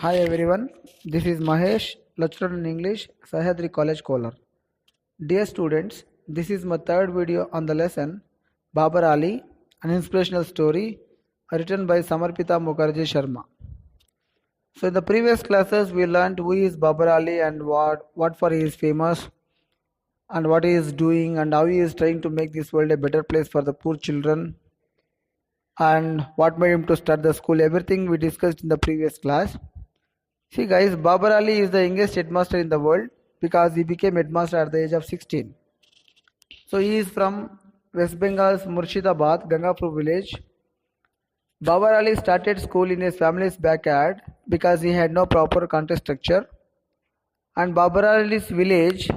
Hi everyone, this is Mahesh, lecturer in English, Sahyadri College Kolar. Dear students, this is my third video on the lesson Babar Ali, an inspirational story written by Samarpita Mukherjee Sharma. So in the previous classes we learned who is Babar Ali and what for he is famous and what he is doing and how he is trying to make this world a better place for the poor children and what made him to start the school. Everything we discussed in the previous class. See guys, Babar Ali is the youngest headmaster in the world because he became headmaster at the age of 16. So he is from West Bengal's Murshidabad, Gangapur village. Babar Ali started school in his family's backyard because he had no proper country structure. And Babar Ali's village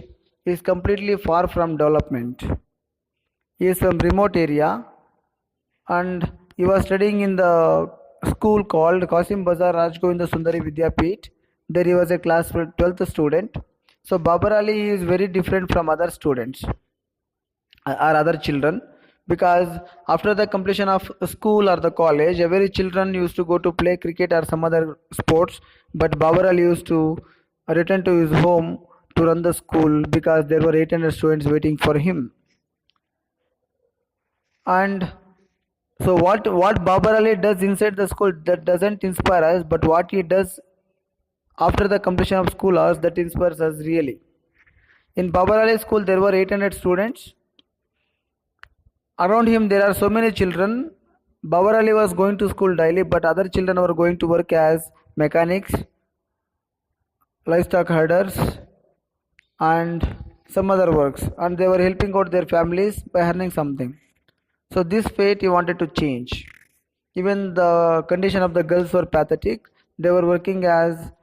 is completely far from development. He is from remote area and he was studying in the school called Qasim Bazar Rajgovinda Sundari Vidyapith. There he was a class 12th student. So Babar Ali is very different from other students or other children because after the completion of school or the college, every children used to go to play cricket or some other sports, but Babar Ali used to return to his home to run the school because there were 800 students waiting for him. And so what Babar Ali does inside the school, that doesn't inspire us, but what he does after the completion of school hours, that inspires us really. In Babar Ali school there were 800 students. Around him there are so many children. Babar Ali was going to school daily, but other children were going to work as mechanics, livestock herders and some other works, and they were helping out their families by earning something. So this fate he wanted to change. Even the condition of the girls were pathetic. They were working as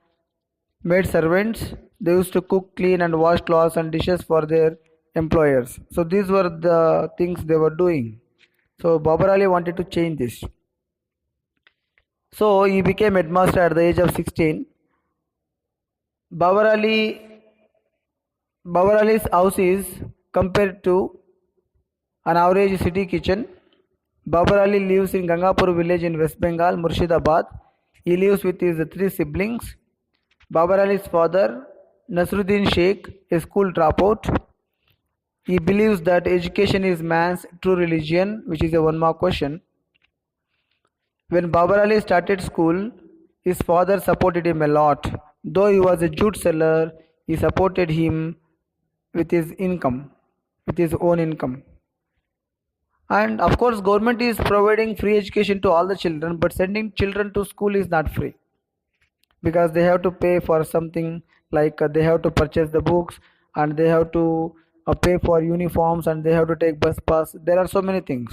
maid servants. They used to cook, clean and wash clothes and dishes for their employers. So these were the things they were doing. So Babar Ali wanted to change this. So he became headmaster at the age of 16. Babar Ali's house is compared to an average city kitchen. Babar Ali lives in Gangapur village in West Bengal, Murshidabad. He lives with his 3 siblings. Babar Ali's father, Nasruddin Sheikh, a school dropout. He believes that education is man's true religion, which is a one mark question. When Babar Ali started school, his father supported him a lot. Though he was a jute seller, he supported him with his income, with his own income. And of course government is providing free education to all the children, but sending children to school is not free because they have to pay for something like they have to purchase the books and they have to pay for uniforms and they have to take bus pass. There are so many things.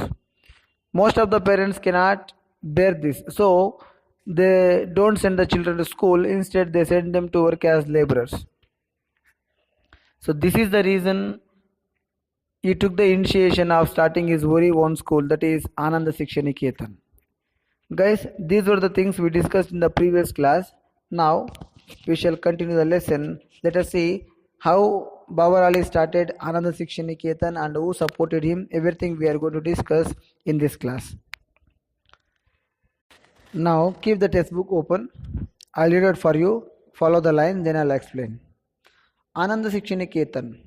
Most of the parents cannot bear this, so they don't send the children to school. Instead they send them to work as laborers. So this is the reason he took the initiation of starting his very own school, that is Ananda Shiksha Niketan. Guys, these were the things we discussed in the previous class. Now we shall continue the lesson. Let us see how Babar Ali started Ananda Shiksha Niketan and who supported him. Everything we are going to discuss in this class. Now keep the textbook open. I'll read it for you. Follow the line, then I'll explain. Ananda Shiksha Niketan.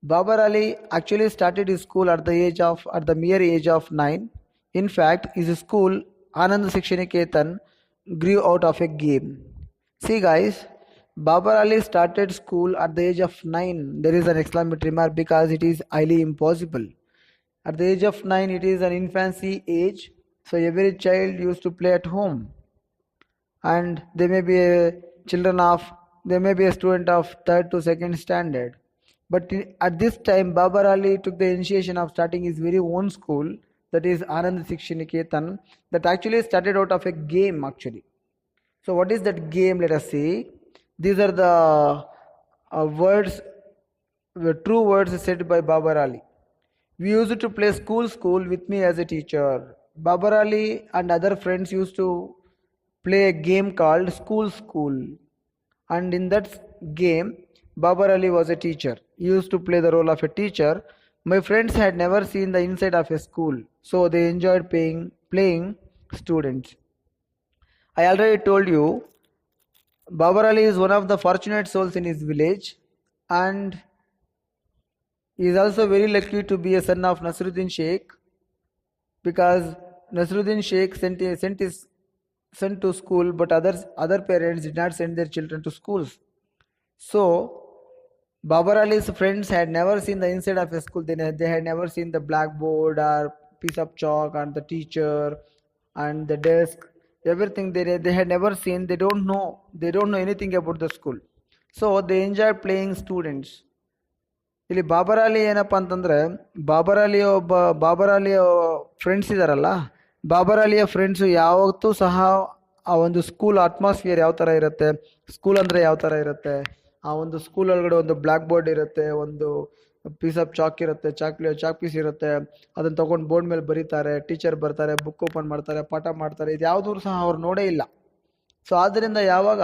Babar Ali actually started his school at the mere age of 9. In fact, his school Ananda Shiksha Niketan grew out of a game. See guys, Babar Ali started school at the age of 9. There is an exclamatory mark because it is highly impossible. At the age of 9, it is an infancy age. So every child used to play at home, and they may be a student of 3rd to 2nd standard. But at this time, Babar Ali took the initiation of starting his very own school, that is Anand Shiksha Niketan, that actually started out of a game actually. So what is that game? Let us see. These are the words, the true words said by Babar Ali. We used to play school with me as a teacher. Babar Ali and other friends used to play a game called school. And in that game, Babar Ali was a teacher. He used to play the role of a teacher. My friends had never seen the inside of a school, so they enjoyed playing students. I already told you Babar Ali is one of the fortunate souls in his village, and he is also very lucky to be a son of Nasruddin Sheikh, because Nasruddin Sheikh sent his son to school, but other parents did not send their children to schools. So Babar Ali's friends had never seen the inside of a school. They had never seen the blackboard or piece of chalk and the teacher and the desk. Everything they had never seen. They don't know anything about the school. So they enjoy playing students. ಇಲ್ಲಿ ಬಾಬರ್ ಅಲಿ ಏನಪ್ಪ ಅಂತಂದರೆ, Babur ಅಲಿಯ friends ಇದ್ದಾರಲ್ಲ, Babur ಅಲಿಯ friends ಯಾವತ್ತೂ ಸಹ ಆ ಒಂದು school atmosphere ಯಾವ ಥರ ಇರುತ್ತೆ, ಸ್ಕೂಲ್ ಅಂದರೆ ಯಾವ ಥರ ಇರುತ್ತೆ, ಆ ಒಂದು ಸ್ಕೂಲ್ ಒಳಗಡೆ ಒಂದು ಬ್ಲ್ಯಾಕ್ ಬೋರ್ಡ್ ಇರುತ್ತೆ, ಒಂದು ಪೀಸ್ ಆಫ್ ಚಾಕ್ ಇರುತ್ತೆ, ಚಾಕ್ ಪೀಸ್ ಇರುತ್ತೆ, ಅದನ್ನು ತೊಗೊಂಡು ಬೋರ್ಡ್ ಮೇಲೆ ಬರೀತಾರೆ, ಟೀಚರ್ ಬರ್ತಾರೆ, ಬುಕ್ ಓಪನ್ ಮಾಡ್ತಾರೆ, ಪಾಠ ಮಾಡ್ತಾರೆ, ಇದು ಯಾವುದೂ ಸಹ ಅವ್ರು ನೋಡೇ ಇಲ್ಲ. ಸೊ ಆದ್ದರಿಂದ ಯಾವಾಗ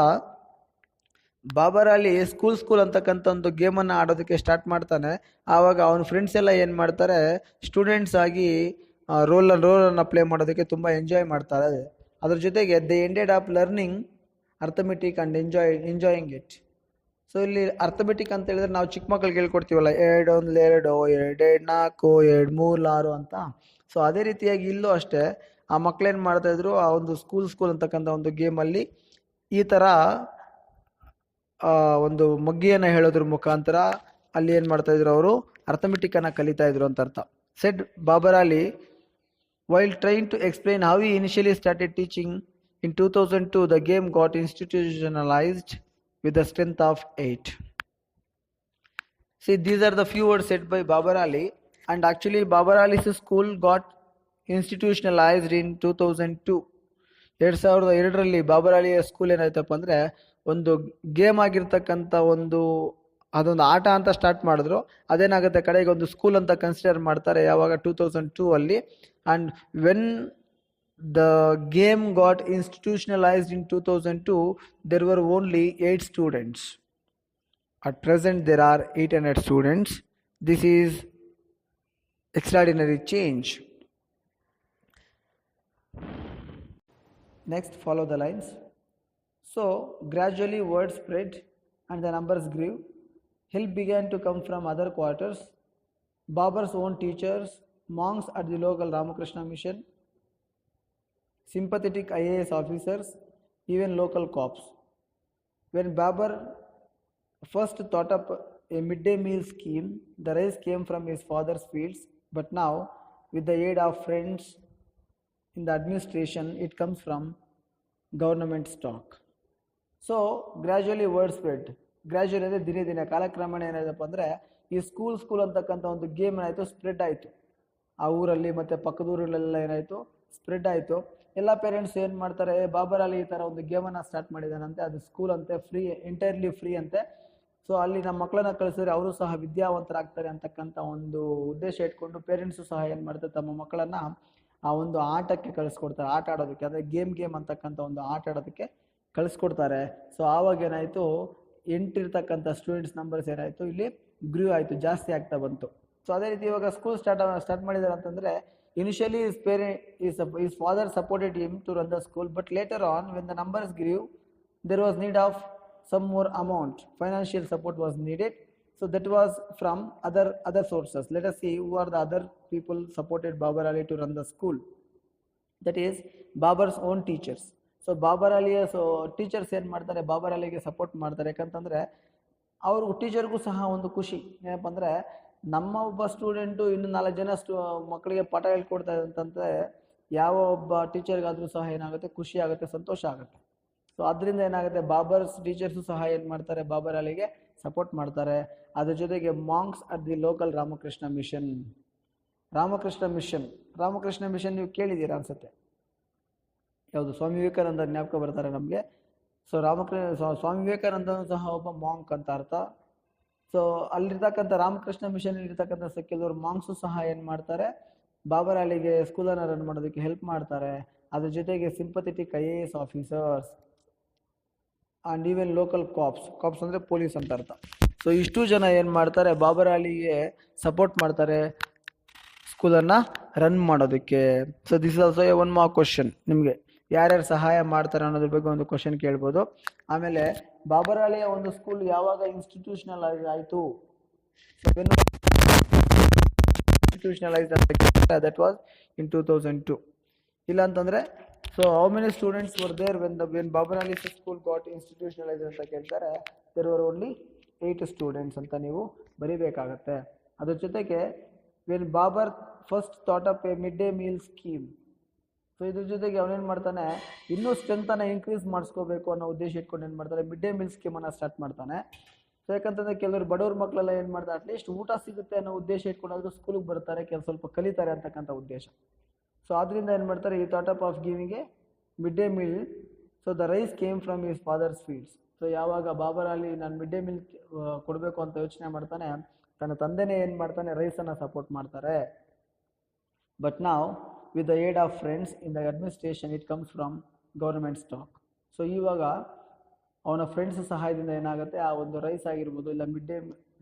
ಬಾಬರ್ ಅಲಿ ಸ್ಕೂಲ್ ಅಂತಕ್ಕಂಥ ಒಂದು ಗೇಮನ್ನು ಆಡೋದಕ್ಕೆ ಸ್ಟಾರ್ಟ್ ಮಾಡ್ತಾನೆ, ಆವಾಗ ಅವನ ಫ್ರೆಂಡ್ಸ್ ಎಲ್ಲ ಏನು ಮಾಡ್ತಾರೆ, ಸ್ಟೂಡೆಂಟ್ಸ್ ಆಗಿ ರೋಲನ್ನು ಪ್ಲೇ ಮಾಡೋದಕ್ಕೆ ತುಂಬ ಎಂಜಾಯ್ ಮಾಡ್ತಾರೆ. ಅದ್ರ ಜೊತೆಗೆ they ended of learning arithmetic and enjoying it. So ಇಲ್ಲಿ ಅರ್ಥಮೆಟಿಕ್ ಅಂತ ಹೇಳಿದ್ರೆ ನಾವು ಚಿಕ್ಕ ಮಕ್ಕಳಿಗೆ ಹೇಳ್ಕೊಡ್ತೀವಲ್ಲ, 2 1 2, 2 2 4, 2 3 6 ಅಂತ. ಸೊ ಅದೇ ರೀತಿಯಾಗಿ ಇಲ್ಲೂ ಅಷ್ಟೇ ಆ ಮಕ್ಕಳೇನು ಮಾಡ್ತಾಯಿದ್ರು, ಆ ಒಂದು ಸ್ಕೂಲ್ ಅಂತಕ್ಕಂಥ ಒಂದು ಗೇಮಲ್ಲಿ ಈ ಥರ ಒಂದು ಮಗ್ಗಿಯನ್ನು ಹೇಳೋದ್ರ ಮುಖಾಂತರ ಅಲ್ಲಿ ಏನು ಮಾಡ್ತಾಯಿದ್ರು, ಅವರು ಅರ್ಥಮೆಟಿಕ್ಕನ್ನು ಕಲಿತಾ ಇದ್ರು ಅಂತ ಅರ್ಥ. Said Babar Ali while trying to explain how he initially started teaching in 2002, the game got institutionalized with the strength of 8. See, these are the few words said by Babar Ali, and actually Babar Ali's school got institutionalized in 2002. 2002ರಲ್ಲಿ ಬಾಬರ್ ಅಲಿಯ school ಏನಾಯ್ತಪ್ಪ ಅಂದರೆ, ಒಂದು game ಆಗಿರ್ತಕ್ಕಂಥ ಅದೊಂದು ಆಟ ಅಂತ start ಮಾಡಿದ್ರು. ಅದೇನಾಗುತ್ತೆ, ಕಡೆಗೆ ಒಂದು ಸ್ಕೂಲ್ ಅಂತ ಕನ್ಸಿಡರ್ ಮಾಡ್ತಾರೆ ಯಾವಾಗ 2002 ಅಲ್ಲಿ. And when the game got institutionalized in 2002, there were only 8 students. At present there are 800 students. This is extraordinary change. Next, follow the lines. So gradually word spread and the numbers grew. Help began to come from other quarters. Babar's own teachers, monks at the local Ramakrishna mission, sympathetic IAS officers, even local cops. When Babar first thought up a midday meal scheme, the rice came from his father's fields, but now with the aid of friends in the administration, it comes from government stock. So gradually word spread. Gradually ಅಂದರೆ ದಿನೇ ದಿನ ಕಾಲಕ್ರಮೇಣ ಏನಾಯ್ತಪ್ಪ ಅಂದರೆ, ಈ school ಅಂತಕ್ಕಂಥ ಒಂದು game ಏನಾಯಿತು, ಸ್ಪ್ರೆಡ್ ಆಯಿತು ಆ ಊರಲ್ಲಿ, ಮತ್ತು ಪಕ್ಕದೂರಲ್ಲೆಲ್ಲ ಏನಾಯಿತು, ಸ್ಪ್ರೆಡ್ ಆಯಿತು. ಎಲ್ಲ ಪೇರೆಂಟ್ಸ್ ಏನು ಮಾಡ್ತಾರೆ, ಬಾಬರ್ ಅಲಿ ಈ ಥರ ಒಂದು ಗೇಮನ್ನು ಸ್ಟಾರ್ಟ್ ಮಾಡಿದಾನಂತೆ, ಅದು ಸ್ಕೂಲ್ ಅಂತೆ, ಫ್ರೀ, ಎಂಟೈರ್ಲಿ ಫ್ರೀ ಅಂತೆ. ಸೊ ಅಲ್ಲಿ ನಮ್ಮ ಮಕ್ಕಳನ್ನ ಕಳಿಸಿದ್ರೆ ಅವರು ಸಹ ವಿದ್ಯಾವಂತರಾಗ್ತಾರೆ ಅಂತಕ್ಕಂಥ ಒಂದು ಉದ್ದೇಶ ಇಟ್ಕೊಂಡು ಪೇರೆಂಟ್ಸು ಸಹ ಏನು ಮಾಡ್ತಾರೆ, ತಮ್ಮ ಮಕ್ಕಳನ್ನು ಆ ಒಂದು ಆಟಕ್ಕೆ ಕಳಿಸ್ಕೊಡ್ತಾರೆ, ಆಟ ಆಡೋದಕ್ಕೆ, ಅಂದರೆ ಗೇಮ್ ಅಂತಕ್ಕಂಥ ಒಂದು ಆಟ ಆಡೋದಕ್ಕೆ ಕಳಿಸ್ಕೊಡ್ತಾರೆ. ಸೊ ಆವಾಗ ಏನಾಯಿತು, 8 ಇರ್ತಕ್ಕಂಥ ಸ್ಟೂಡೆಂಟ್ಸ್ ನಂಬರ್ಸ್ ಏನಾಯಿತು, ಇಲ್ಲಿ ಗ್ರೂ ಆಯಿತು, ಜಾಸ್ತಿ ಆಗ್ತಾ ಬಂತು. ಸೊ ಅದೇ ರೀತಿ ಇವಾಗ ಸ್ಕೂಲ್ ಸ್ಟಾರ್ಟ್ ಮಾಡಿದ್ದಾರೆ ಅಂತಂದರೆ, initially his father supported him to run the school, but later on when the numbers grew, there was need of some more amount, financial support was needed. So that was from other sources. Let us see who are the other people supported Babar Ali to run the school. That is Babar's own teachers. So Babar ಅಲಿಯ teachers ಏನು ಮಾಡ್ತಾರೆ, Babur ಅಲಿಗೆ support ಮಾಡ್ತಾರೆ. ಯಾಕಂತಂದರೆ ಅವ್ರಿಗೂ ಟೀಚರ್ಗೂ ಸಹ ಒಂದು ಖುಷಿ ಏನಪ್ಪ ಅಂದರೆ, ನಮ್ಮ ಒಬ್ಬ ಸ್ಟೂಡೆಂಟು ಇನ್ನು 4 ಜನ ಮಕ್ಕಳಿಗೆ ಪಾಠ ಹೇಳ್ಕೊಡ್ತಾ ಅಂತಂದರೆ ಯಾವ ಒಬ್ಬ ಟೀಚರ್ಗಾದರೂ ಸಹ ಏನಾಗುತ್ತೆ, ಖುಷಿ ಆಗುತ್ತೆ, ಸಂತೋಷ ಆಗುತ್ತೆ. ಸೊ ಅದರಿಂದ ಏನಾಗುತ್ತೆ, ಬಾಬರ್ಸ್ ಟೀಚರ್ಸು ಸಹ ಏನು ಮಾಡ್ತಾರೆ, ಬಾಬರ್ ಅಲಿಗೆ ಸಪೋರ್ಟ್ ಮಾಡ್ತಾರೆ. ಅದ್ರ ಜೊತೆಗೆ monks at the local Ramakrishna Mission ನೀವು ಕೇಳಿದ್ದೀರಾ ಅನ್ಸುತ್ತೆ. ಯಾವುದು, ಸ್ವಾಮಿ ವಿವೇಕಾನಂದ ಜ್ಞಾಪಕ ಬರ್ತಾರೆ ನಮಗೆ. ಸೊ ಸ್ವಾಮಿ ವಿವೇಕಾನಂದನೂ ಸಹ ಒಬ್ಬ ಮಾಂಕ್ ಅಂತ ಅರ್ಥ. ಸೊ ಅಲ್ಲಿರ್ತಕ್ಕಂಥ ರಾಮಕೃಷ್ಣ ಮಿಷನ್ ಇರ್ತಕ್ಕಂಥ ಕೆಲವರು ಮಾಂಕ್ಸು ಸಹ ಏನು ಮಾಡ್ತಾರೆ, ಬಾಬರ್ ಅಲಿಗೆ ಸ್ಕೂಲನ್ನು ರನ್ ಮಾಡೋದಕ್ಕೆ ಹೆಲ್ಪ್ ಮಾಡ್ತಾರೆ. ಅದ್ರ ಜೊತೆಗೆ sympathetic IAS officers and even local cops ಅಂದರೆ ಪೊಲೀಸ್ ಅಂತ ಅರ್ಥ. ಸೊ ಇಷ್ಟು ಜನ ಏನು ಮಾಡ್ತಾರೆ, ಬಾಬರ್ ಅಲಿಗೆ ಸಪೋರ್ಟ್ ಮಾಡ್ತಾರೆ ಸ್ಕೂಲನ್ನು ರನ್ ಮಾಡೋದಕ್ಕೆ. So this is also one mark question ನಿಮಗೆ. ಯಾರ್ಯಾರು ಸಹಾಯ ಮಾಡ್ತಾರೆ ಅನ್ನೋದ್ರ ಬಗ್ಗೆ ಒಂದು ಕ್ವಶನ್ ಕೇಳ್ಬೋದು. ಆಮೇಲೆ ಬಾಬರ್ ಅಲಿಯ ಒಂದು ಸ್ಕೂಲ್ ಯಾವಾಗ ಇನ್ಸ್ಟಿಟ್ಯೂಷನಲ್ ಆಯಿತು, ಇನ್ಸ್ಟಿಟ್ಯೂಷನಲೈಸ್ಡ್ ಅಂತ, ದಟ್ ವಾಸ್ ಇನ್ 2002. ಇಲ್ಲ ಅಂತಂದ್ರೆ so how many students were there when Babar Ali school got institutionalized ಅಂತ ಕೇಳ್ತಾರೆ, ದೇರ್ ವರ್ ಓನ್ಲಿ 8 ಸ್ಟೂಡೆಂಟ್ಸ್ ಅಂತ ನೀವು ಬರೀಬೇಕಾಗತ್ತೆ. ಅದ್ರ ಜೊತೆಗೆ when Babar first thought up a mid day meal scheme, so ಇದ್ರ ಜೊತೆಗೆ ಅವನೇನು ಮಾಡ್ತಾನೆ, ಇನ್ನೂ ಸ್ಟ್ರೆಂತನ್ನು ಇನ್ಕ್ರೀಸ್ ಮಾಡಿಸ್ಕೋಬೇಕು ಅನ್ನೋ ಉದ್ದೇಶ ಇಟ್ಕೊಂಡು ಏನು ಮಾಡ್ತಾರೆ, ಮಿಡ್ ಡೇ ಮೀಲ್ ಸ್ಕೀಮನ್ನು ಸ್ಟಾರ್ಟ್ ಮಾಡ್ತಾನೆ. ಸೊ ಯಾಕಂತಂದರೆ ಕೆಲವರು ಬಡವ್ರ ಮಕ್ಕಳೆಲ್ಲ ಏನು ಮಾಡ್ತಾರೆ, ಅಟ್ಲೀಸ್ಟ್ ಊಟ ಸಿಗುತ್ತೆ ಅನ್ನೋ ಉದ್ದೇಶ ಇಟ್ಕೊಂಡಾದ್ರೂ ಸ್ಕೂಲಿಗೆ ಬರ್ತಾರೆ, ಸ್ವಲ್ಪ ಕಲಿತಾರೆ ಅಂತಕ್ಕಂಥ ಉದ್ದೇಶ. ಸೊ ಆದ್ದರಿಂದ ಏನು ಮಾಡ್ತಾರೆ, ಈ thought up of giving a mid day meal. So the rice came from his father's fields. So ಯಾವಾಗ ಬಾಬರ್ ಅಲಿ ನಾನು ಮಿಡ್ ಡೇ ಮೀಲ್ ಕೊಡಬೇಕು ಅಂತ ಯೋಚನೆ ಮಾಡ್ತಾನೆ, ತನ್ನ ತಂದೆನೇ ಏನು ಮಾಡ್ತಾನೆ, ರೈಸನ್ನು ಸಪೋರ್ಟ್ ಮಾಡ್ತಾರೆ. ಬಟ್ ನಾವು with the aid of friends in the administration it comes from government stock. So ಇವಾಗ ಅವನ ಫ್ರೆಂಡ್ಸ್ ಸಹಾಯದಿಂದ ಏನಾಗುತ್ತೆ, ಆ ಒಂದು ರೈಸ್ ಆಗಿರ್ಬೋದು, ಇಲ್ಲ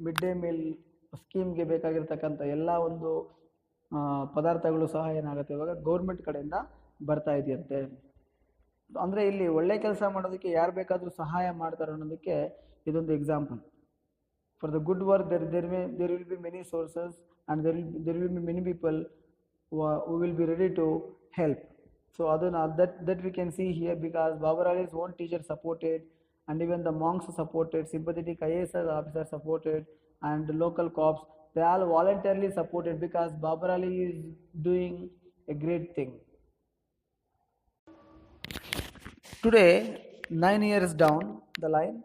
ಮಿಡ್ ಡೇ ಮೀಲ್ ಸ್ಕೀಮ್ಗೆ ಬೇಕಾಗಿರ್ತಕ್ಕಂಥ ಎಲ್ಲ ಒಂದು ಪದಾರ್ಥಗಳು ಸಹ ಏನಾಗುತ್ತೆ, ಇವಾಗ ಗೌರ್ಮೆಂಟ್ ಕಡೆಯಿಂದ ಬರ್ತಾ ಇದೆಯಂತೆ. ಅಂದರೆ ಇಲ್ಲಿ ಒಳ್ಳೆ ಕೆಲಸ ಮಾಡೋದಕ್ಕೆ ಯಾರು ಬೇಕಾದರೂ ಸಹಾಯ ಮಾಡ್ತಾರೆ ಅನ್ನೋದಕ್ಕೆ ಇದೊಂದು example. For the good work there will be many sources and there will be many people who will be ready to help. So aduna that we can see here, because Babar Ali's own teacher supported, and even the monks supported, sympathetic IAS officers supported, and local cops, they all voluntarily supported, because Babar Ali is doing a great thing. Today, 9 years down the line,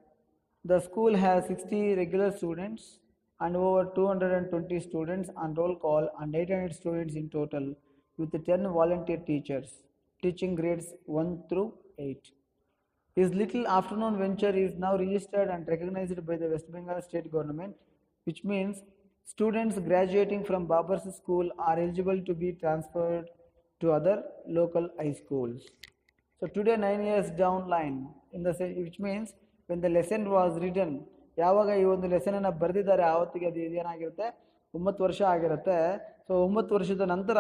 the school has 60 regular students and over 220 students on roll call and 800 students in total, with 10 volunteer teachers teaching grades 1 through 8. His little afternoon venture is now registered and recognized by the West Bengal state government, which means students graduating from Babar's school are eligible to be transferred to other local high schools. So today, 9 years down line, which means when the lesson was written, ಯಾವಾಗ ಈ ಒಂದು ಲೆಸನನ್ನು ಬರೆದಿದ್ದಾರೆ ಆವತ್ತಿಗೆ ಅದು ಏನಾಗಿರುತ್ತೆ, 9 ವರ್ಷ ಆಗಿರುತ್ತೆ. So 9 ವರ್ಷದ ನಂತರ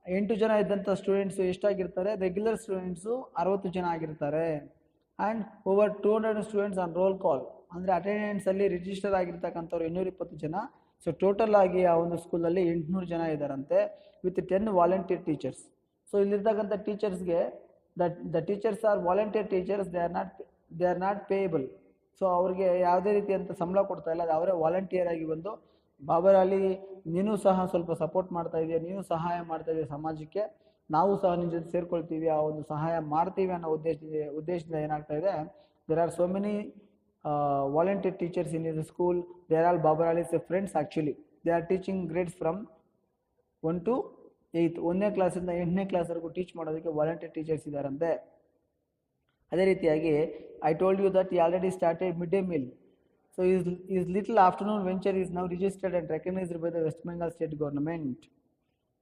8 ಜನ ಇದ್ದಂಥ ಸ್ಟೂಡೆಂಟ್ಸು ಎಷ್ಟಾಗಿರ್ತಾರೆ, ರೆಗ್ಯುಲರ್ ಸ್ಟೂಡೆಂಟ್ಸು 60 ಜನ ಆಗಿರ್ತಾರೆ. And over 200 students on roll call, ಅಂದರೆ ಅಟೆಂಡೆನ್ಸಲ್ಲಿ ರಿಜಿಸ್ಟರ್ ಆಗಿರ್ತಕ್ಕಂಥವ್ರು 220 ಜನ. ಸೊ ಟೋಟಲ್ ಆಗಿ ಆ ಒಂದು ಸ್ಕೂಲಲ್ಲಿ 800 ಜನ ಇದ್ದಾರಂತೆ, ವಿತ್ 10 ವಾಲಂಟಿಯರ್ ಟೀಚರ್ಸ್. ಸೊ ಇಲ್ಲಿರ್ತಕ್ಕಂಥ ಟೀಚರ್ಸ್ಗೆ the teachers are volunteer teachers, they are not payable. So ಅವ್ರಿಗೆ ಯಾವುದೇ ರೀತಿಯಂಥ ಸಂಬಳ ಕೊಡ್ತಾ ಇಲ್ಲ, ಅದು ಅವರೇ ವಾಲಂಟಿಯರ್ ಆಗಿ ಬಂದು, ಬಾಬರ್ ಅಲಿ ನೀನು ಸಹ ಸ್ವಲ್ಪ ಸಪೋರ್ಟ್ ಮಾಡ್ತಾ ಇದೆಯಾ, ನೀನು ಸಹಾಯ ಮಾಡ್ತಾ ಇದೆಯಾ ಸಮಾಜಕ್ಕೆ, ನಾವು ಸಹ ನಿನ್ನ ಜೊತೆ ಸೇರ್ಕೊಳ್ತೀವಿ, ಆ ಒಂದು ಸಹಾಯ ಮಾಡ್ತೀವಿ ಅನ್ನೋ ಉದ್ದೇಶದಿಂದ ಏನಾಗ್ತಾ ಇದೆ, there are so many volunteer teachers in the school. They are all Babar Ali's friends. Actually they are teaching grades from 1 to 8, 1ನೇ ಕ್ಲಾಸಿಂದ 8ನೇ ಕ್ಲಾಸ್ವರೆಗೂ ಟೀಚ್ ಮಾಡೋದಕ್ಕೆ ವಾಲಂಟಿಯರ್ ಟೀಚರ್ಸ್ ಇದ್ದಾರಂತೆ. ಅದೇ ರೀತಿಯಾಗಿ I told you that he already started midday meal. So his little afternoon venture is now registered and recognized by the West Bengal state government.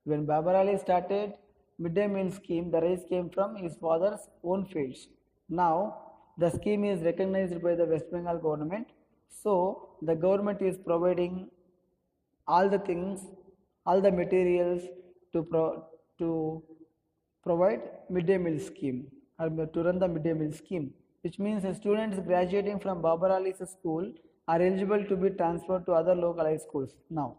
When Babar Ali started midday meal scheme, the rice came from his father's own fields. Now the scheme is recognized by the West Bengal government. So the government is providing all the things, all the materials to provide midday meal scheme, or to run the midday meal scheme, which means the students graduating from Babar Ali's school are eligible to be transferred to other local high schools. Now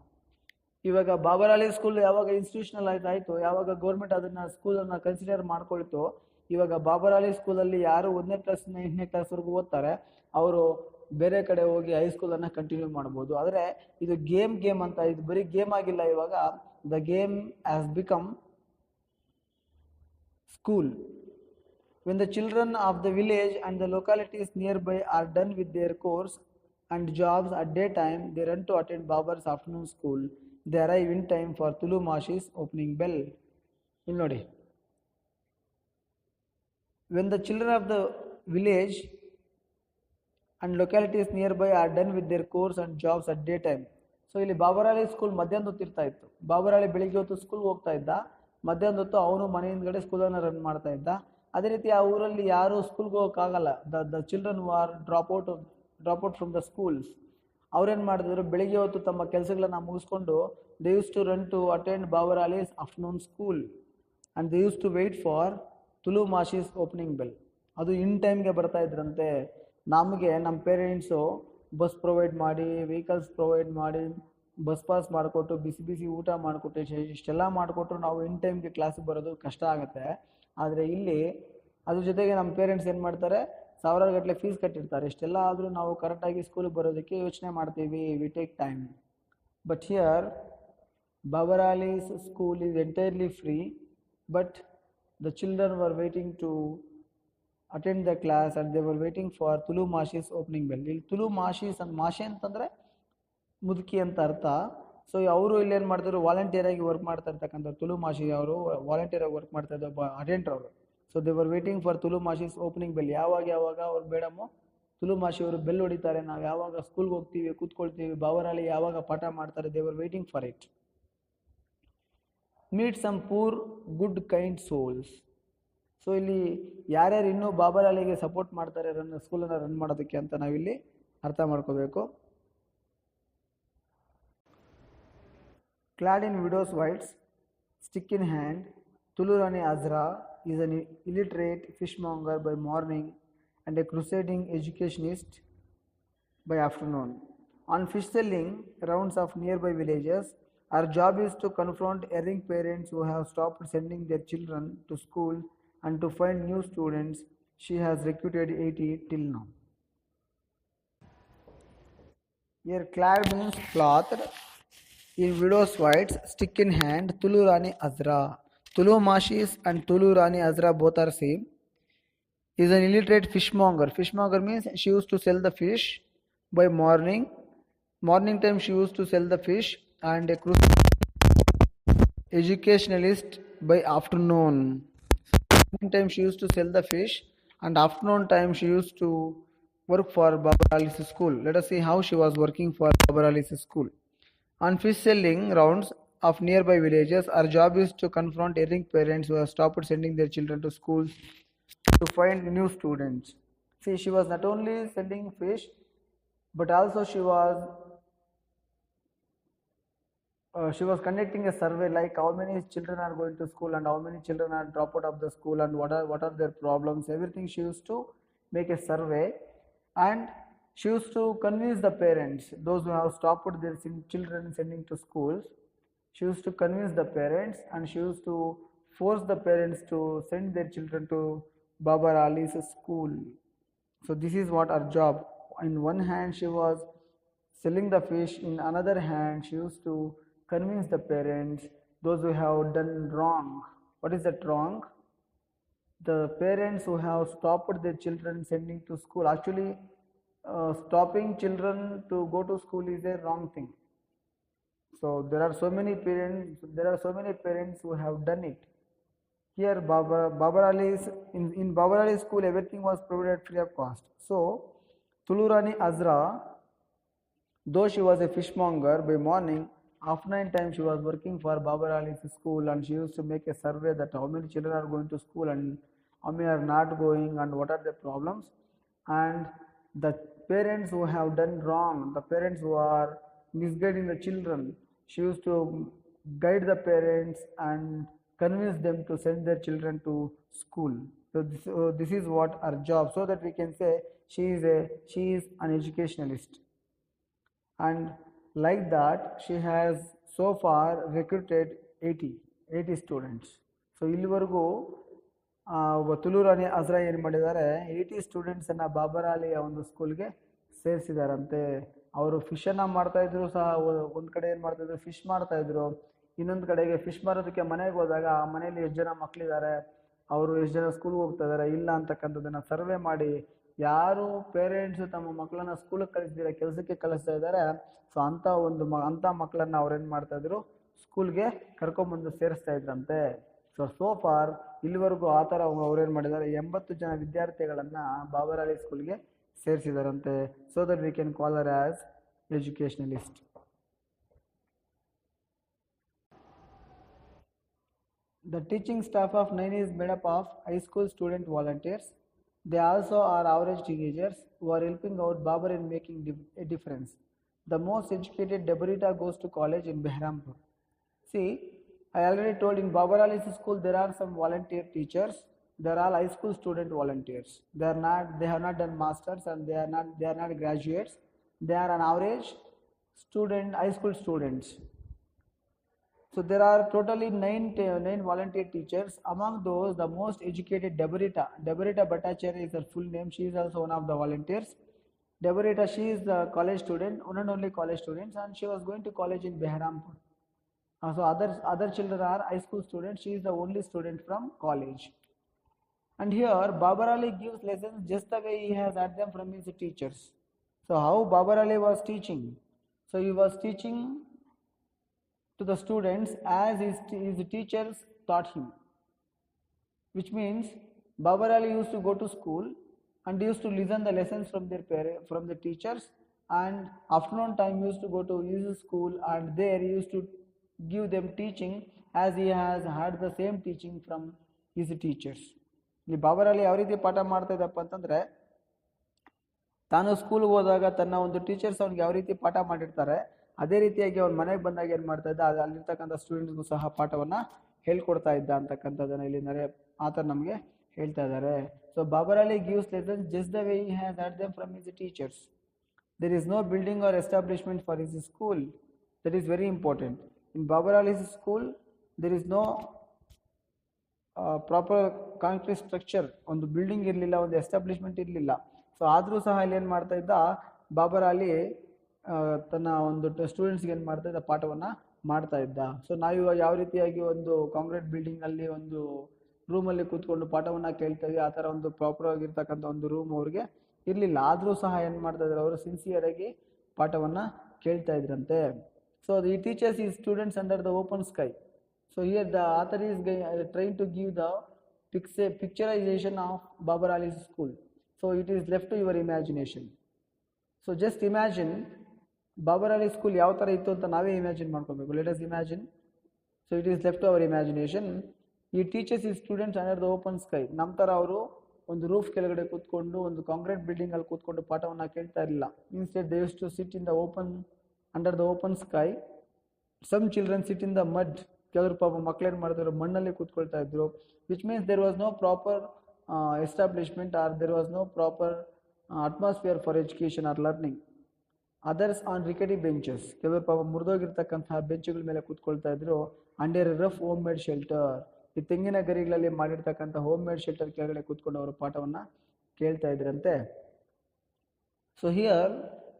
ಇವಾಗ Babur Ali school ಯಾವಾಗ institutionalised ಆಯಿತು, ಯಾವಾಗ government ಅದನ್ನು ಸ್ಕೂಲನ್ನು consider ಮಾಡ್ಕೊಳ್ತು, ಇವಾಗ ಬಾಬರ್ ಅಲಿ ಸ್ಕೂಲಲ್ಲಿ ಯಾರು 1ನೇ ಕ್ಲಾಸಿಂದ 8ನೇ ಕ್ಲಾಸ್ವರೆಗೂ ಓದ್ತಾರೆ, ಅವರು ಬೇರೆ ಕಡೆ ಹೋಗಿ ಹೈಸ್ಕೂಲನ್ನು ಕಂಟಿನ್ಯೂ ಮಾಡ್ಬೋದು. ಆದರೆ ಇದು ಗೇಮ್ ಅಂತ, ಇದು ಬರೀ ಗೇಮ್ ಆಗಿಲ್ಲ. ಇವಾಗ the game has become school. When the children of the village and the localities nearby are done with their course and jobs at daytime, they run to attend Babar's afternoon school. They arrive in time for Tulu Mashi's opening bell. ಇಲ್ಲಿ ನೋಡಿ, when the children of the village and localities nearby are done with their course and jobs at daytime. So ಇಲ್ಲಿ Babur Ali school ಮಧ್ಯಾಹ್ನ ಹೊತ್ತು ಇರ್ತಾ ಇತ್ತು. ಬಾಬರ್ ಅಲಿ ಬೆಳಿಗ್ಗೆ ಹೊತ್ತು ಸ್ಕೂಲ್ಗೆ ಹೋಗ್ತಾ ಇದ್ದ, ಮಧ್ಯಾಹ್ನ ಹೊತ್ತು ಅವನು ಮನೆ ಹಿಂದ್ಗಡೆ ಸ್ಕೂಲನ್ನು ರನ್ ಮಾಡ್ತಾ ಇದ್ದ. ಅದೇ ರೀತಿ ಆ ಊರಲ್ಲಿ ಯಾರು ಸ್ಕೂಲ್ಗೆ ಹೋಗೋಕ್ಕಾಗಲ್ಲ, the children who are drop out from the schools, ಅವ್ರೇನು ಮಾಡಿದ್ರು, ಬೆಳಿಗ್ಗೆ ಹೊತ್ತು ತಮ್ಮ ಕೆಲಸಗಳನ್ನು ಮುಗಿಸ್ಕೊಂಡು they use to run to attend Babar Ali's afternoon school, and they use to wait for Tulu Mashi's opening bell. ಅದು ಇನ್ ಟೈಮ್ಗೆ ಬರ್ತಾ ಇದ್ರಂತೆ. ನಮಗೆ ನಮ್ಮ ಪೇರೆಂಟ್ಸು ಬಸ್ ಪ್ರೊವೈಡ್ ಮಾಡಿ, ವೆಹಿಕಲ್ಸ್ ಪ್ರೊವೈಡ್ ಮಾಡಿ, ಬಸ್ ಪಾಸ್ ಮಾಡಿಕೊಟ್ಟು, ಬಿಸಿ ಬಿಸಿ ಊಟ ಮಾಡಿಕೊಟ್ಟು, ಇಷ್ಟೆಲ್ಲ ಮಾಡಿಕೊಟ್ರು ನಾವು ಇನ್ ಟೈಮ್ಗೆ ಕ್ಲಾಸಿಗೆ ಬರೋದು ಕಷ್ಟ ಆಗುತ್ತೆ. ಆದರೆ ಇಲ್ಲಿ ಅದ್ರ ಜೊತೆಗೆ ನಮ್ಮ ಪೇರೆಂಟ್ಸ್ ಏನು ಮಾಡ್ತಾರೆ, ಸಾವಿರಾರು ಗಟ್ಟಲೆ ಫೀಸ್ ಕಟ್ಟಿರ್ತಾರೆ. ಇಷ್ಟೆಲ್ಲ ಆದರೂ ನಾವು ಕರೆಕ್ಟಾಗಿ ಸ್ಕೂಲಿಗೆ ಬರೋದಕ್ಕೆ ಯೋಚನೆ ಮಾಡ್ತೀವಿ, we take time. But here Babar Ali's school is entirely free, but the children were waiting to attend the class and they were waiting for Tulu Mashi's opening bell. ಇಲ್ಲಿ ತುಳು ಮಾಶೀಸ್ ಅಂತ, ಮಾಶೆ ಅಂತಂದರೆ ಮುದುಕಿ ಅಂತ ಅರ್ಥ. ಸೊ ಅವರು ಇಲ್ಲಿ ಏನು ಮಾಡ್ತಾರೆ, ವಾಲಂಟಿಯರ್ ಆಗಿ ವರ್ಕ್ ಮಾಡ್ತಾ ಇರ್ತಕ್ಕಂಥ ತುಳು ಮಾಶಿ ಅವರು ವಾಲಂಟಿಯರ್ ಆಗಿ ವರ್ಕ್ ಮಾಡ್ತಾ ಇದ್ದ ಅಟೆಂಡರ್ ಅವರು. So they were waiting for Tulu Mashi's opening bell. ಯಾವಾಗ ಅವ್ರು ಮೇಡಮು ತುಳು ಮಾಶಿ ಅವರು ಬೆಲ್ ಹೊಡಿತಾರೆ, ನಾವು ಯಾವಾಗ ಸ್ಕೂಲ್ಗೆ ಹೋಗ್ತೀವಿ, ಕೂತ್ಕೊಳ್ತೀವಿ, ಬಾಬರ್ ಅಲಿ ಯಾವಾಗ ಪಾಠ ಮಾಡ್ತಾರೆ, they were waiting for it. Meet some poor good kind souls. So ಇಲ್ಲಿ ಯಾರ್ಯಾರು ಇನ್ನೂ ಬಾಬರ್ ಅಲಿಗೆ ಸಪೋರ್ಟ್ ಮಾಡ್ತಾರೆ ಸ್ಕೂಲನ್ನು ರನ್ ಮಾಡೋದಕ್ಕೆ ಅಂತ ನಾವಿಲ್ಲಿ ಅರ್ಥ ಮಾಡ್ಕೋಬೇಕು. Clad in widows whites, stick in hand, Tulu Rani Hazra is an illiterate fishmonger by morning and a crusading educationist by afternoon. On fish selling rounds of nearby villages, her job is to confront erring parents who have stopped sending their children to school and to find new students. She has recruited 80 till now. Here clad means clothed, in widow's whites, stick in hand, Tulu Rani Azra. Tulu Mashis and Tulu Rani Azra both are same. Is an illiterate fishmonger. Fishmonger means she used to sell the fish by morning. Morning time she used to sell the fish, and a educationalist by afternoon. Morning time she used to sell the fish, and afternoon time she used to work for Babar Ali's school. Let us see how she was working for Babar Ali's school. On fish selling rounds of nearby villages, our job is to confront erring parents who have stopped sending their children to schools to find new students. See, she was not only selling fish, but also she was conducting a survey, like how many children are going to school and how many children are dropped out of the school and what are their problems. Everything she used to make a survey, and she used to convince the parents, those who have stopped their children sending to schools. She used to convince the parents, and she used to force the parents to send their children to Babar Ali's school. So this is what her job. In one hand she was selling the fish, in another hand she used to convince the parents, those who have done wrong. What is that wrong? The parents who have stopped their children sending to school. Actually, stopping children to go to school is a wrong thing. So there are so many parents who have done it. Here Babar Ali's in Babar Ali's school everything was provided free of cost. So Tulu Rani Azra, though she was a fishmonger by morning, afternoon time she was working for Babar Ali's school, and she used to make a survey that how many children are going to school and how many are not going and what are the problems. And the parents who have done wrong, the parents who are misguiding the children, she used to guide the parents and convince them to send their children to school. So this is what her job, so that we can say she is an educationalist. And like that she has so far recruited 80 students. So ಇಲ್ಲಿವರೆಗೂ ತುಳು ರಾಣಿ ಅಜ್ರಾ ಏನು ಮಾಡಿದ್ದಾರೆ, 80 ಸ್ಟೂಡೆಂಟ್ಸನ್ನು ಬಾಬರ್ ಅಲಿಯ ಒಂದು ಸ್ಕೂಲ್ಗೆ ಸೇರಿಸಿದಾರಂತೆ. ಅವರು ಫಿಶನ್ನು ಮಾಡ್ತಾಯಿದ್ರು ಸಹ, ಒಂದು ಕಡೆ ಏನು ಮಾಡ್ತಾಯಿದ್ರು, ಫಿಶ್ ಮಾಡ್ತಾಯಿದ್ರು. ಇನ್ನೊಂದು ಕಡೆಗೆ ಫಿಶ್ ಮಾರೋದಕ್ಕೆ ಮನೆಗೆ ಹೋದಾಗ ಆ ಮನೆಯಲ್ಲಿ ಎಷ್ಟು ಜನ ಮಕ್ಕಳಿದ್ದಾರೆ, ಅವರು ಎಷ್ಟು ಜನ ಸ್ಕೂಲ್ಗೆ ಹೋಗ್ತಾ ಇದ್ದಾರೆ ಇಲ್ಲ ಅಂತಕ್ಕಂಥದ್ದನ್ನು ಸರ್ವೆ ಮಾಡಿ, ಯಾರು ಪೇರೆಂಟ್ಸು ತಮ್ಮ ಮಕ್ಕಳನ್ನ ಸ್ಕೂಲಿಗೆ ಕಳಿಸ್ದಿರ ಕೆಲಸಕ್ಕೆ ಕಳಿಸ್ತಾ ಇದ್ದಾರೆ, ಸೊ ಅಂಥ ಮಕ್ಕಳನ್ನು ಅವ್ರೇನು ಮಾಡ್ತಾಯಿದ್ರು, ಸ್ಕೂಲ್ಗೆ ಕರ್ಕೊಂಬಂದು ಸೇರಿಸ್ತಾ ಇದ್ರಂತೆ. ಸೊ ಫಾರ್ ಇಲ್ಲಿವರೆಗೂ ಆ ಥರ ಅವ್ರೇನು ಮಾಡಿದ್ದಾರೆ, 80 ಜನ ವಿದ್ಯಾರ್ಥಿಗಳನ್ನು ಬಾಬರ್ ಅಲಿ ಸ್ಕೂಲ್ಗೆ ಸೇರಿಸಿದಾರಂತೆ. So that we can call her as educationalist. The teaching staff of 9 is made up of high school student volunteers. They also are average teenagers who are helping out Babar in making a difference. The most educated Deborita goes to college in Behrampur. See, I already told in Babar Ali's school there are some volunteer teachers They are all high school student volunteers. They have not done masters, and they are not graduates. They are an average student, high school students. So there are totally nine volunteer teachers. Among those, the most educated Deborita Bhattacharya is her full name. She is also one of the volunteers. Deborita, she is the college student, one and only college student, and she was going to college in Behrampur. So other children are high school students. She is the only student from college. And here Babar Ali gives lessons just the way he has had them from his teachers. So how Babar Ali was teaching? So he was teaching to the students as his teachers taught him. Which means Babar Ali used to go to school and used to listen the lessons from from the teachers, and afternoon time used to go to his school, and there he used to give them teaching as he has had the same teaching from his teachers. ಇಲ್ಲಿ ಬಾಬರ್ ಅಲಿ ಯಾವ ರೀತಿ ಪಾಠ ಮಾಡ್ತಾ ಇದ್ದಪ್ಪ ಅಂತಂದ್ರೆ, ತಾನು ಸ್ಕೂಲ್ಗೆ ಹೋದಾಗ ತನ್ನ ಒಂದು ಟೀಚರ್ಸ್ ಅವ್ನಿಗೆ ಯಾವ ರೀತಿ ಪಾಠ ಮಾಡಿರ್ತಾರೆ ಅದೇ ರೀತಿಯಾಗಿ ಅವ್ನ ಮನೆಗೆ ಬಂದಾಗ ಏನು ಮಾಡ್ತಾ ಇದ್ದ, ಅಲ್ಲಿರ್ತಕ್ಕಂಥ ಸ್ಟೂಡೆಂಟ್ಸ್ಗೂ ಸಹ ಪಾಠವನ್ನ ಹೇಳ್ಕೊಡ್ತಾ ಇದ್ದ ಅಂತಕ್ಕಂಥದ್ದನ್ನ ಇಲ್ಲಿ ಆತರ ನಮಗೆ ಹೇಳ್ತಾ ಇದ್ದಾರೆ. So Babar Ali gives lessons just the way he has heard them from his teachers. There is no building or establishment for his school. That is very important. In Babar Ali's school there is no proper concrete structure, ಒಂದು building ಇರಲಿಲ್ಲ, ಒಂದು establishment ಇರಲಿಲ್ಲ. So ಆದರೂ ಸಹ ಇಲ್ಲಿ ಏನು ಮಾಡ್ತಾ ಇದ್ದ, ಬಾಬರ್ ಅಲಿ ತನ್ನ ಒಂದು ಸ್ಟೂಡೆಂಟ್ಸ್ಗೆ ಏನು ಮಾಡ್ತಾ ಇದ್ದ, ಪಾಠವನ್ನು ಮಾಡ್ತಾ ಇದ್ದ. ಸೊ ನಾವಿವಾಗ ಯಾವ ರೀತಿಯಾಗಿ ಒಂದು ಕಾಂಕ್ರೀಟ್ ಬಿಲ್ಡಿಂಗಲ್ಲಿ ಒಂದು ರೂಮಲ್ಲಿ ಕೂತ್ಕೊಂಡು ಪಾಠವನ್ನು ಕೇಳ್ತೀವಿ, ಆ ಥರ ಒಂದು ಪ್ರಾಪರ್ ಆಗಿರ್ತಕ್ಕಂಥ ಒಂದು ರೂಮ್ ಅವ್ರಿಗೆ ಇರಲಿಲ್ಲ. ಆದರೂ ಸಹ ಏನು ಮಾಡ್ತಾ ಇದ್ರು, ಅವರು ಸಿನ್ಸಿಯರ್ ಆಗಿ ಪಾಠವನ್ನು ಕೇಳ್ತಾ ಇದ್ರಂತೆ. ಸೊ ಈ ಟೀಚರ್ಸ್ ಈ students under the open sky. So here the author is trying to give the picturization of Babar Ali's school. So it is left to your imagination. So just imagine Babar Ali school ಯಾವ ಥರ ಇತ್ತು ಅಂತ ನಾವೇ imagine ಮಾಡ್ಕೋಬೇಕು. Let us imagine. So it is left to our imagination. He teaches his students under the open sky. ನಮ್ಮ ಥರ ಅವರು ಒಂದು ರೂಫ್ ಕೆಳಗಡೆ ಕೂತ್ಕೊಂಡು ಒಂದು ಕಾಂಕ್ರೀಟ್ ಬಿಲ್ಡಿಂಗ್ ಅಲ್ಲಿ ಕೂತ್ಕೊಂಡು ಪಾಠವನ್ನು ಕೇಳ್ತಾ ಇರಲಿಲ್ಲ. Instead they used to sit in the under the open sky. Some children sit in the mud. ಕೆಲವರು ಪಾಪ ಮಕ್ಕಳೇನು ಮಾಡ್ತಾರೆ, ಮಣ್ಣಲ್ಲಿ ಕೂತ್ಕೊಳ್ತಾ ಇದ್ರು. Which means there was no proper establishment or there was no proper atmosphere for education or learning. Others on rickety benches, ಕೆಲವರು ಪಾಪ ಮುರಿದೋಗಿರ್ತಕ್ಕಂತಹ ಬೆಂಚುಗಳ ಮೇಲೆ ಕೂತ್ಕೊಳ್ತಾ ಇದ್ರು. Under rough home made shelter, ಈ ತೆಂಗಿನ ಗರಿಗಳಲ್ಲಿ ಮಾಡಿರ್ತಕ್ಕಂಥ ಹೋಮ್ ಮೇಡ್ ಶೆಲ್ಟರ್ ಕೆಳಗಡೆ ಕೂತ್ಕೊಂಡು ಅವರು ಪಾಠವನ್ನ ಕೇಳ್ತಾ ಇದ್ರಂತೆ. So here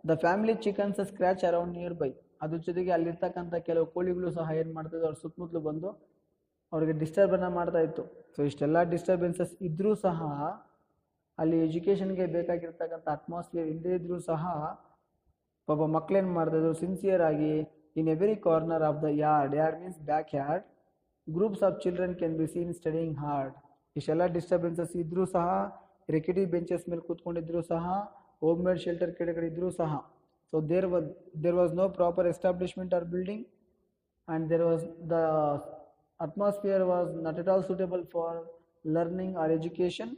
the family chickens scratch around near by. ಅದ್ರ ಜೊತೆಗೆ ಅಲ್ಲಿರ್ತಕ್ಕಂಥ ಕೆಲವು ಕೋಳಿಗಳು ಸಹ ಏನು ಮಾಡ್ತಿದ್ವು, ಅವ್ರ ಸುತ್ತಮುತ್ತಲು ಬಂದು ಅವ್ರಿಗೆ ಡಿಸ್ಟರ್ಬನ್ನು ಮಾಡ್ತಾ ಇತ್ತು. ಸೊ ಇಷ್ಟೆಲ್ಲ ಡಿಸ್ಟರ್ಬೆನ್ಸಸ್ ಇದ್ರೂ ಸಹ ಅಲ್ಲಿ ಎಜುಕೇಷನ್ಗೆ ಬೇಕಾಗಿರ್ತಕ್ಕಂಥ ಅಟ್ಮಾಸ್ಫಿಯರ್ ಇಲ್ಲದೇ ಇದ್ರೂ ಸಹ ಪಾಪ ಮಕ್ಕಳೇನು ಮಾಡ್ತಾಯಿದ್ರು, ಸಿನ್ಸಿಯರ್ ಆಗಿ in every corner of the yard means back yard, groups of children can be seen studying hard. ಇಷ್ಟೆಲ್ಲ ಡಿಸ್ಟರ್ಬೆನ್ಸಸ್ ಇದ್ರೂ ಸಹ, ರಿಕೆಟಿ ಬೆಂಚಸ್ ಮೇಲೆ ಕೂತ್ಕೊಂಡಿದ್ರು ಸಹ, ಹೋಮ್ ಮೇಡ್ ಶೆಲ್ಟರ್ ಕೆಳಗಡೆ ಇದ್ರೂ ಸಹ, so there was no proper establishment or building, and the atmosphere was not at all suitable for learning or education.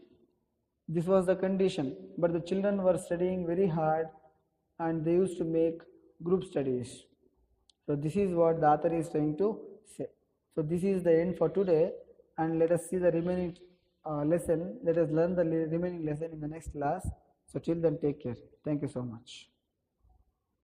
This was the condition, but the children were studying very hard and they used to make group studies. So this is what the author is trying to say. So this is the end for today, and let us see the remaining lesson. Let us learn the remaining lesson in the next class. So till then, take care. Thank you so much.